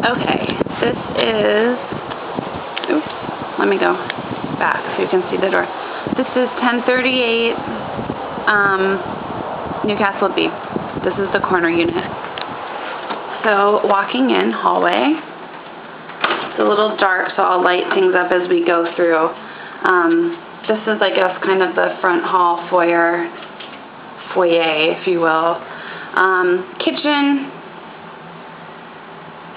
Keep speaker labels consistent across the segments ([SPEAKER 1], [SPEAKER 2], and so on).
[SPEAKER 1] Okay, this is, oops, let me go back so you can see the door. This is 1038 Newcastle B. This is the corner unit. So walking in, hallway. It's a little dark, so I'll light things up as we go through. This is, I guess, kind of the front hall foyer, if you will. Kitchen.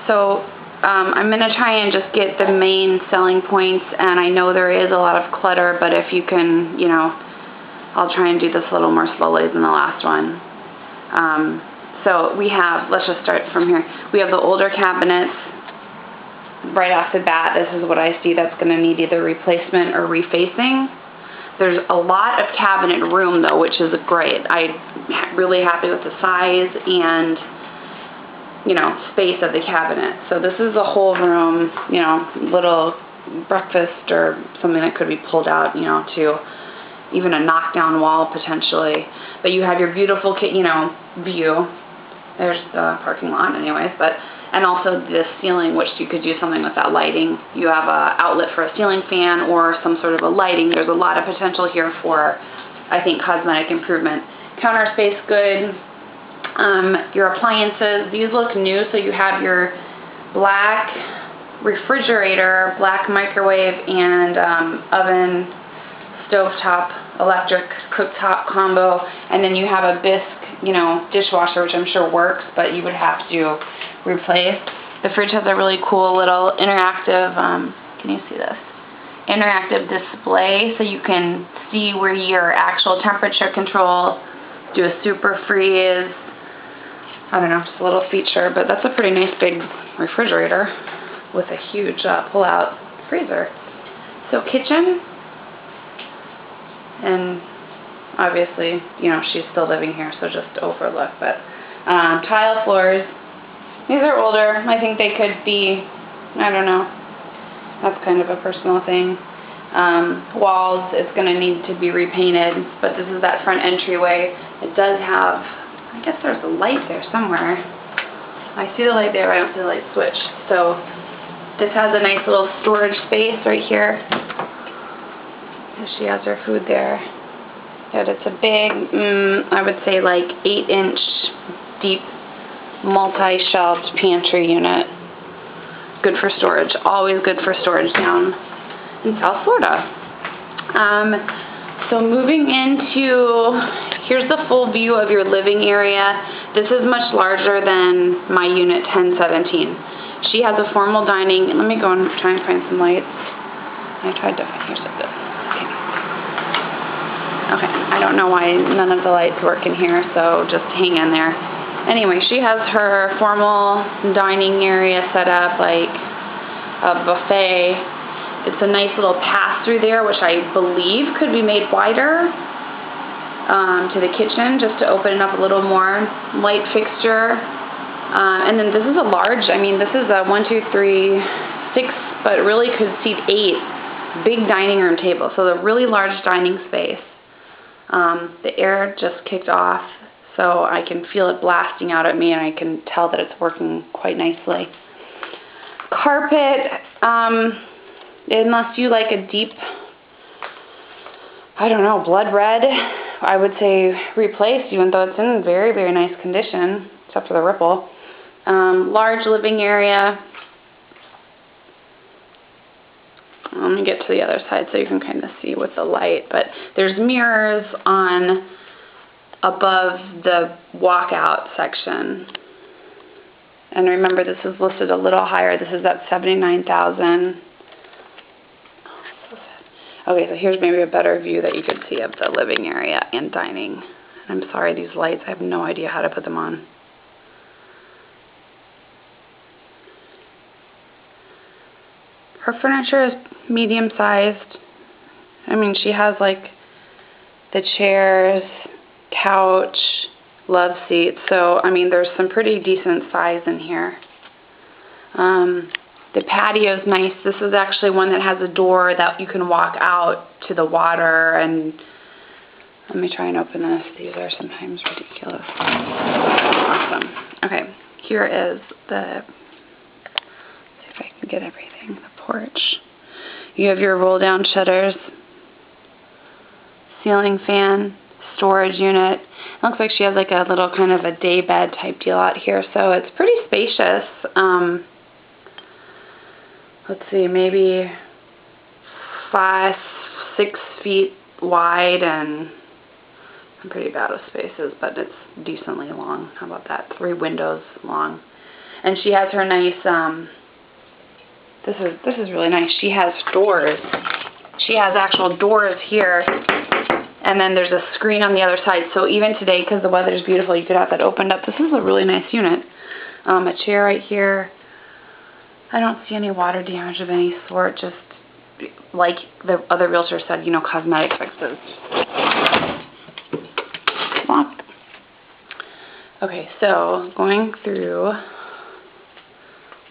[SPEAKER 1] So I'm going to try and just get the main selling points, and I know there is a lot of clutter, but if you can, you know, I'll try and do this a little more slowly than the last one. So we have, let's just start from here. We have the older cabinets. Right off the bat, this is what I see that's going to need either replacement or refacing. There's a lot of cabinet room though, which is great. I'm really happy with the size and, you know, space of the cabinet. So this is a whole room, you know, little breakfast or something that could be pulled out, you know, to even a knockdown wall potentially. But you have your beautiful, you know, view. There's the parking lot anyways, but, and also this ceiling, which you could do something with that lighting. You have an outlet for a ceiling fan or some sort of a lighting. There's a lot of potential here for, I think, cosmetic improvement. Counter space, good. Your appliances, these look new, so you have your black refrigerator, black microwave, and oven, stovetop, electric cooktop combo, and then you have a bisque, you know, dishwasher, which I'm sure works, but you would have to replace. The fridge has a really cool little interactive, can you see this? Interactive display, so you can see where your actual temperature control, do a super freeze, I don't know, just a little feature, but that's a pretty nice big refrigerator with a huge pull-out freezer. So kitchen, and obviously, you know, she's still living here, so just overlook, but tile floors. These are older. I think they could be, I don't know, that's kind of a personal thing. Walls, it's going to need to be repainted, but this is that front entryway. It does have, I guess there's a light there somewhere. I see the light there, but I don't see the light switch. So this has a nice little storage space right here. She has her food there. And it's a big, I would say like 8-inch deep multi-shelved pantry unit. Good for storage. Always good for storage down in South Florida. So moving into, here's the full view of your living area. This is much larger than my unit 1017. She has a formal dining. Let me go and try and find some lights. I tried to, here's this. Okay, I don't know why none of the lights work in here, so just hang in there. Anyway, she has her formal dining area set up, like a buffet. It's a nice little pass-through there, which I believe could be made wider to the kitchen, just to open it up a little more. Light fixture. And then this is a large, I mean, this is a 1, 2, 3, 6, but really could seat 8 big dining room table. So a really large dining space. The air just kicked off, so I can feel it blasting out at me, and I can tell that it's working quite nicely. Carpet, unless you like a deep, I don't know, blood red, I would say replace, even though it's in very, very nice condition, except for the ripple. Large living area. Let me get to the other side so you can kind of see with the light, but there's mirrors on above the walkout section. And remember, this is listed a little higher. This is at $79,000. Okay, so here's maybe a better view that you could see of the living area and dining. I'm sorry, these lights, I have no idea how to put them on. Her furniture is medium-sized. I mean, she has like the chairs, couch, love seats. So, I mean, there's some pretty decent size in here. The patio is nice. This is actually one that has a door that you can walk out to the water. And let me try and open this. These are sometimes ridiculous. Awesome. Okay, here is the get everything. The porch. You have your roll down shutters, ceiling fan, storage unit. It looks like she has like a little kind of a day bed type deal out here, so it's pretty spacious. Let's see, maybe 5, 6 feet wide, and I'm pretty bad with spaces, but it's decently long. How about that? 3 windows long. And she has her nice, this is really nice. She has doors. She has actual doors here, and then there's a screen on the other side. So even today, because the weather is beautiful, you could have that opened up. This is a really nice unit. A chair right here. I don't see any water damage of any sort, just like the other realtor said, you know, cosmetic fixes. Locked. Okay, so going through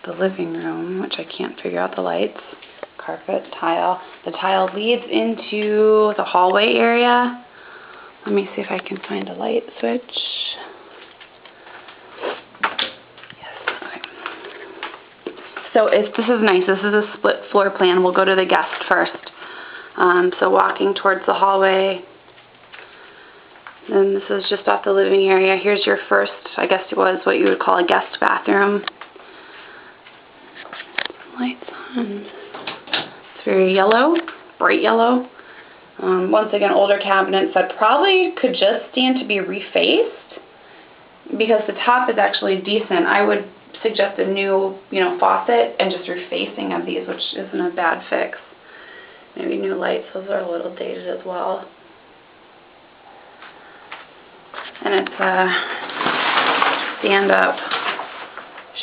[SPEAKER 1] the living room, which I can't figure out the lights, carpet, tile. The tile leads into the hallway area. Let me see if I can find a light switch. So this is nice. This is a split floor plan. We'll go to the guest first. So walking towards the hallway. And this is just off the living area. Here's your first, I guess it was what you would call a guest bathroom. Lights on. It's very yellow, bright yellow. Once again, older cabinets that probably could just stand to be refaced because the top is actually decent. I would suggest a new, faucet and just refacing of these, which isn't a bad fix. Maybe new lights, those are a little dated as well. And it's a stand-up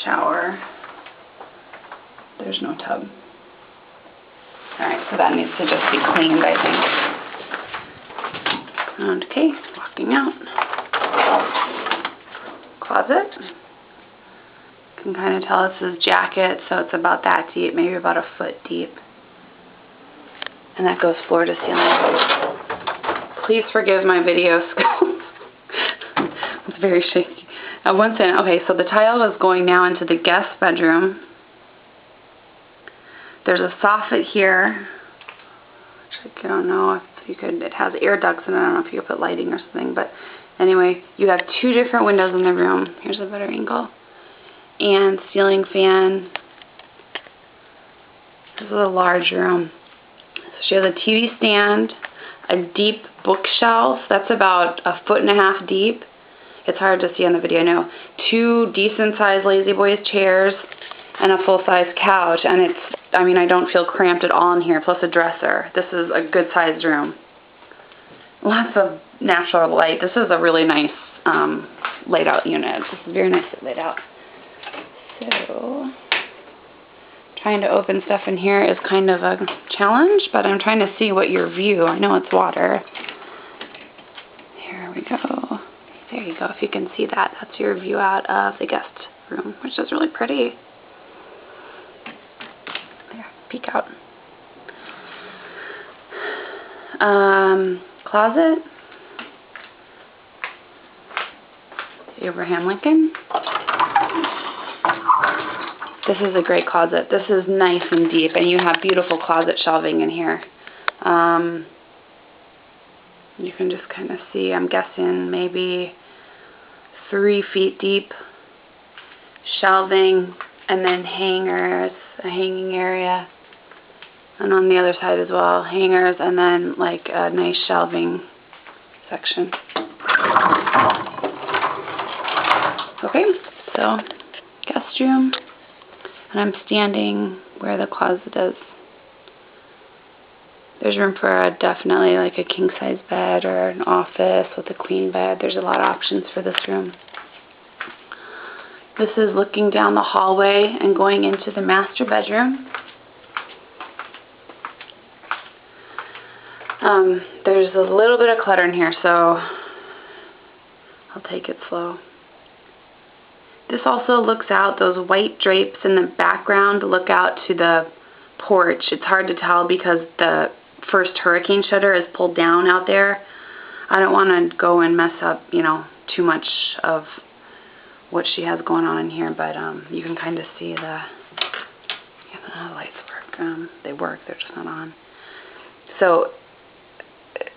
[SPEAKER 1] shower. There's no tub. Alright, so that needs to just be cleaned, I think. Okay, walking out. Closet. You can kind of tell this is jacket, so it's about that deep, maybe about a foot deep. And that goes floor to ceiling. Please forgive my video skills. It's very shaky. Okay, so the tile is going now into the guest bedroom. There's a soffit here, which I don't know if you could, it has air ducts in it. I don't know if you could put lighting or something, but anyway, you have 2 different windows in the room. Here's a better angle. And ceiling fan. This is a large room. So she has a TV stand, a deep bookshelf that's about 1.5 foot deep. It's hard to see on the video, I know. 2 decent-sized Lazy Boys chairs and a full-size couch, and I don't feel cramped at all in here, plus a dresser. This is a good-sized room. Lots of natural light. This is a really nice laid-out unit. This is very nicely laid out. So, trying to open stuff in here is kind of a challenge, but I'm trying to see what your view, I know it's water. Here we go. There you go, if you can see that, that's your view out of the guest room, which is really pretty. There, peek out. Closet. Abraham Lincoln. This is a great closet. This is nice and deep, and you have beautiful closet shelving in here. You can just kind of see, I'm guessing maybe 3 feet deep shelving, and then hangers, a hanging area, and on the other side as well, hangers, and then like a nice shelving section. Okay, so guest room, and I'm standing where the closet is. There's room for definitely like a king-size bed or an office with a queen bed. There's a lot of options for this room. This is looking down the hallway and going into the master bedroom. There's a little bit of clutter in here, so I'll take it slow. This also looks out, those white drapes in the background look out to the porch. It's hard to tell because the first hurricane shutter is pulled down out there. I don't want to go and mess up, too much of what she has going on in here, but you can kind of see the Yeah, I don't know how the lights work. They work, they're just not on. So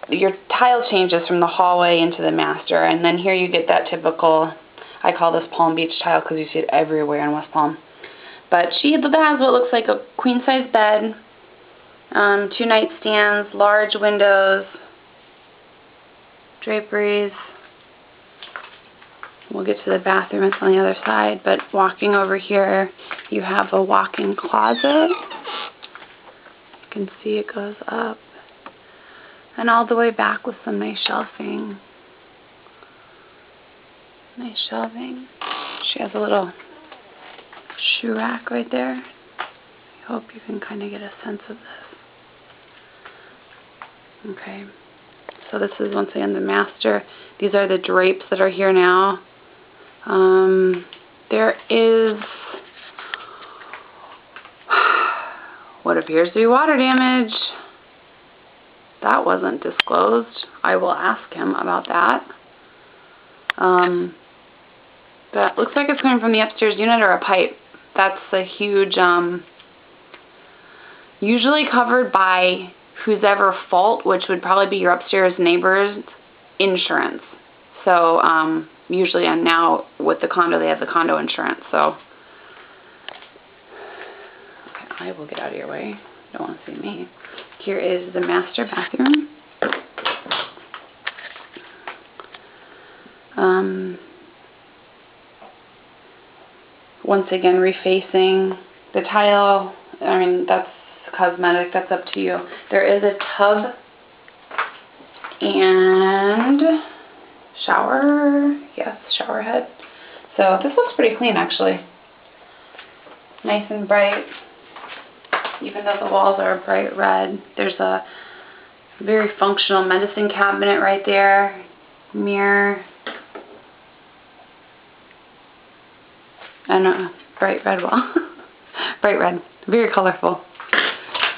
[SPEAKER 1] your tile changes from the hallway into the master, and then here you get that typical, I call this Palm Beach tile because you see it everywhere in West Palm. But she has what looks like a queen-size bed, 2 nightstands, large windows, draperies. We'll get to the bathroom, it's on the other side, but walking over here, you have a walk-in closet. You can see it goes up. And all the way back with some nice shelving. Nice shelving. She has a little shoe rack right there. I hope you can kind of get a sense of this. Okay. So this is once again the master. These are the drapes that are here now. There is what appears to be water damage. That wasn't disclosed. I will ask him about that. That looks like it's coming from the upstairs unit or a pipe. That's a huge, usually covered by whose ever fault, which would probably be your upstairs neighbor's insurance. So, usually, and now with the condo, they have the condo insurance. So, okay, I will get out of your way. Don't want to see me. Here is the master bathroom. Once again, refacing the tile. I mean, that's cosmetic. That's up to you. There is a tub and shower. Yes, shower head. So this looks pretty clean, actually. Nice and bright. Even though the walls are bright red. There's a very functional medicine cabinet right there. Mirror. And a bright red wall. Bright red. Very colorful.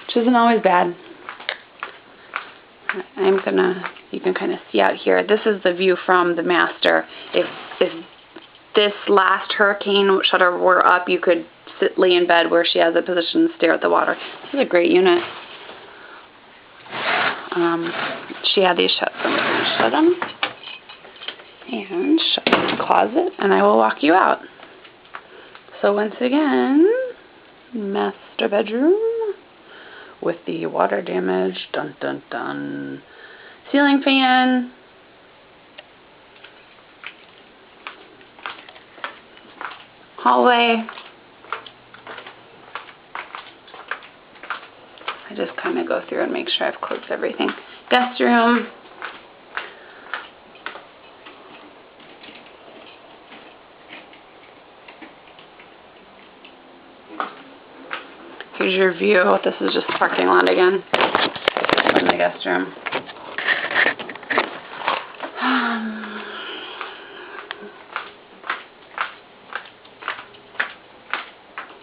[SPEAKER 1] Which isn't always bad. You can kind of see out here. This is the view from the master. If this last hurricane shutter were up, you could lay in bed where she has a position to stare at the water. This is a great unit. She had these shut, so I'm going to shut them. And shut the closet, and I will walk you out. So once again, master bedroom with the water damage. Dun dun dun. Ceiling fan. Hallway. I just kind of go through and make sure I've closed everything. Guest room. Here's your view. This is just parking lot again from the guest room.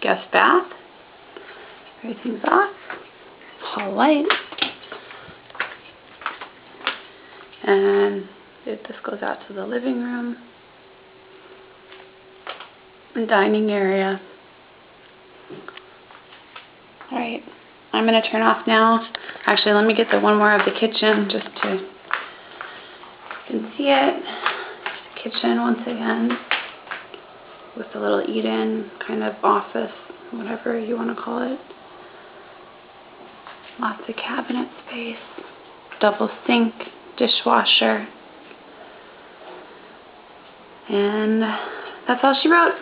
[SPEAKER 1] Guest bath. Everything's off. Hall lights. And this goes out to the living room and dining area. Alright, I'm going to turn off now. Actually, let me get the one more of the kitchen just to you can see it. The kitchen once again with the little eat-in kind of office, whatever you want to call it. Lots of cabinet space, double sink, dishwasher, and that's all she wrote.